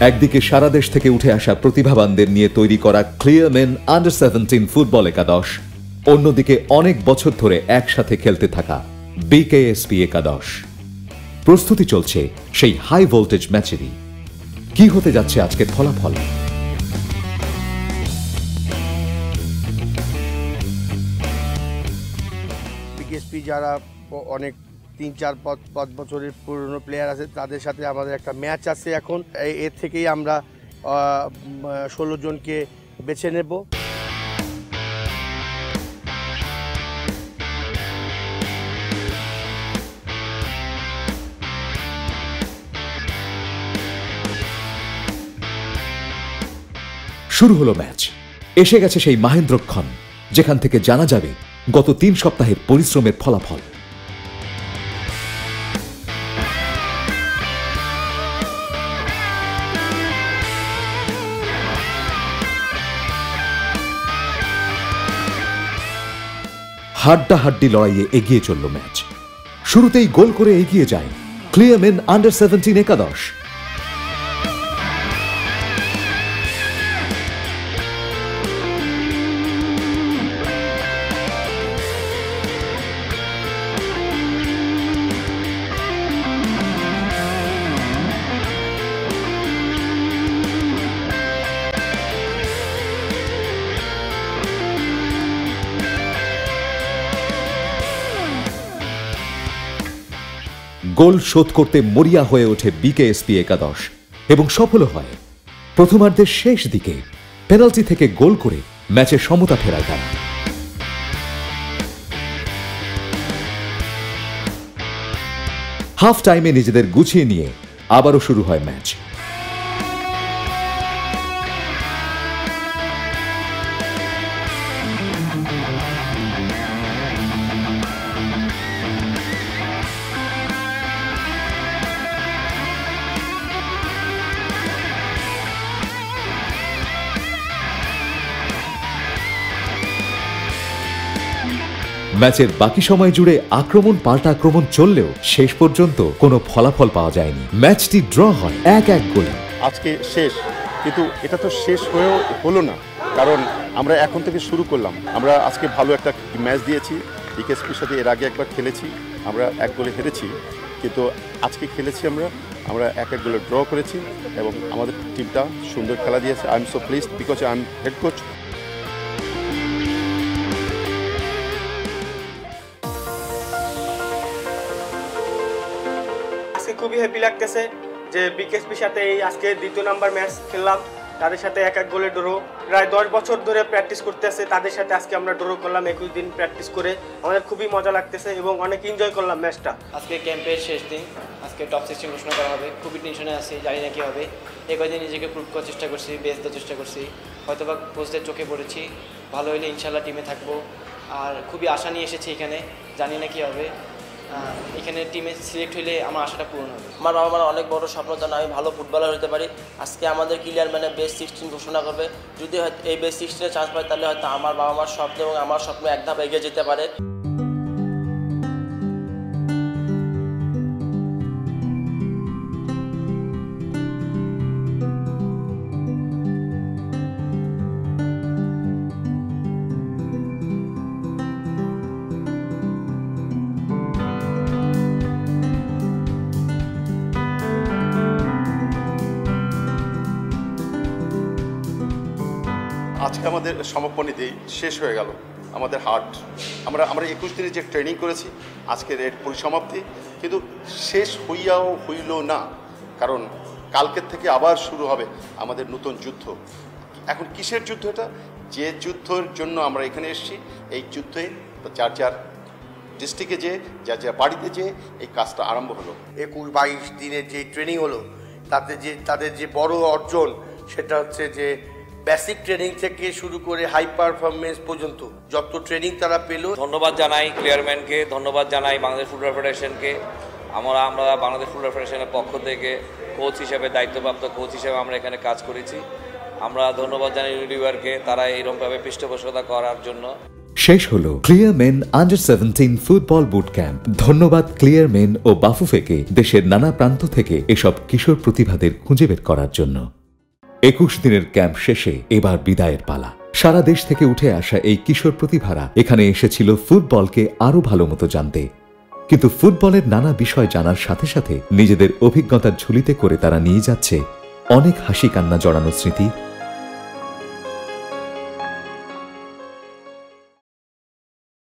একদিকে সারা দেশ থেকে উঠে আসা প্রতিভাবানদের নিয়ে তৈরি করা ক্লিয়ার মেন আন্ডার-17 ফুটবল একাদশ, অন্যদিকে অনেক বছর ধরে একসাথে খেলতে থাকা বিকেএসপি একাদশ। প্রস্তুতি চলছে সেই হাই ভোল্টেজ ম্যাচেরই। কি হতে যাচ্ছে আজকের ফলাফল? বিকেএসপি যারা অনেক 3-4-5 বছরের পুরনো প্লেয়ার আছে, তাদের সাথে আমাদের একটা ম্যাচ আছে এখন। এর থেকেই আমরা 16 জনকে বেছে নেব। শুরু হলো ম্যাচ। এসে গেছে সেই মাহেন্দ্রক্ষণ, যেখান থেকে জানা যাবে গত 3 সপ্তাহের পরিশ্রমের ফলাফল। হাড্ডাহাড্ডি লড়াইয়ে এগিয়ে চলল ম্যাচ। শুরুতেই গোল করে এগিয়ে যায় ক্লিয়ার মেন আন্ডার-17 একাদশ। গোল শোধ করতে মরিয়া হয়ে ওঠে বিকেএসপি একাদশ এবং সফল হয়। প্রথমার্ধের শেষ দিকে পেনাল্টি থেকে গোল করে ম্যাচে সমতা ফেরায় তারা। হাফ টাইমে নিজেদের গুছিয়ে নিয়ে আবারও শুরু হয় ম্যাচ। ম্যাচের বাকি সময় জুড়ে আক্রমণ পাল্টা আক্রমণ চললেও শেষ পর্যন্ত কোনো ফলাফল পাওয়া যায়নি। ম্যাচটি ড্র হয় 1-1 গোলে। আজকে শেষ, কিন্তু এটা তো শেষ হয়েও হলো না, কারণ আমরা এখন থেকে শুরু করলাম। আমরা আজকে ভালো একটা ম্যাচ দিয়েছি। বিকেএসপির সাথে এর আগে একবার খেলেছি, আমরা 1 গোলে হেরেছি, কিন্তু আজকে খেলেছি আমরা 1-1 গোলে ড্র করেছি এবং আমাদের টিমটা সুন্দর খেলা দিয়েছে। I am so pleased because I am head coach. খুবই হ্যাপি লাগতেছে যে বিকেএসপির সাথে এই আজকে 2 নাম্বার ম্যাচ খেললাম, তাদের সাথে 1-1 গোলে ড্র। প্রায় 10 বছর ধরে প্র্যাকটিস করতেছে, তাদের সাথে আজকে আমরা ড্র করলাম 21 দিন প্র্যাকটিস করে। আমাদের খুবই মজা লাগতেছে এবং অনেক এনজয় করলাম ম্যাচটা। আজকে ক্যাম্পের শেষ দিন, আজকে টপ 16 ঘোষণা করা হবে। খুবই টেনশনে আছি, জানি না কী হবে। এই কয়েকদিন নিজেকে প্রুভ করার চেষ্টা করছি, বেস্ট দেওয়ার চেষ্টা করছি। হয়তোবা কোচদের চোখে পড়েছি, ভালো হলে ইনশাল্লাহ টিমে থাকবো। আর খুবই আশা নিয়ে এসেছি এখানে, জানি না কী হবে। এখানে টিমে সিলেক্ট হলে আমার আশাটা পূরণ হবে। আমার বাবা মার অনেক বড় স্বপ্ন, যেন আমি ভালো ফুটবলার হতে পারি। আজকে আমাদের ক্লিয়ার ম্যানে বেস্ট 16 ঘোষণা করবে। যদি হয়তো এই বেস্ট 16-এ চান্স পাই, তাহলে হয়তো আমার বাবা মার স্বপ্ন এবং আমার স্বপ্ন এক ধাপ এগিয়ে যেতে পারে। আজকে আমাদের সমাপনীতেই শেষ হয়ে গেল আমাদের হাট। আমরা 21 দিনে যে ট্রেনিং করেছি, আজকের এর পরিসমাপ্তি, কিন্তু শেষ হইয়াও হইল না, কারণ কালকের থেকে আবার শুরু হবে আমাদের নতুন যুদ্ধ। এখন কিসের যুদ্ধ এটা? যে যুদ্ধের জন্য আমরা এখানে এসেছি, এই যুদ্ধে যার ডিস্ট্রিক্টে যে বাড়িতে যে এই কাজটা আরম্ভ হলো। 21-22 দিনের যে ট্রেনিং হলো, তাদের যে বড় অর্জন, সেটা হচ্ছে যে বেসিক ট্রেনিং থেকে শুরু করে হাই পারফরমেন্স পর্যন্ত যত ট্রেনিং তারা পেল। ধন্যবাদ জানাই ক্লিয়ারম্যানকে, ধন্যবাদ জানাই বাংলাদেশ ফুটবল ফেডারেশনকে। আমরা বাংলাদেশ ফুটবল ফেডারেশনের পক্ষ থেকে কোচ হিসেবে, দায়িত্বপ্রাপ্ত কোচ হিসেবে আমরা এখানে কাজ করেছি। আমরা ধন্যবাদ জানাই ইউনিলিভারকে, তারা এইরকমভাবে পৃষ্ঠপোষকতা করার জন্য। শেষ হলো Clear Men under 17 football boot camp. ধন্যবাদ ক্লিয়ার মেন ও বাফুফেকে দেশের নানা প্রান্ত থেকে এসব কিশোর প্রতিভাদের খুঁজে বের করার জন্য। 21 দিনের ক্যাম্প শেষে এবার বিদায়ের পালা। সারা দেশ থেকে উঠে আসা এই কিশোর প্রতিভারা এখানে এসেছিল ফুটবলকে আরো ভালো মতো জানতে, কিন্তু ফুটবলের নানা বিষয় জানার সাথে সাথে নিজেদের অভিজ্ঞতার ঝুলিতে করে তারা নিয়ে যাচ্ছে অনেক হাসি কান্না জড়ানো স্মৃতি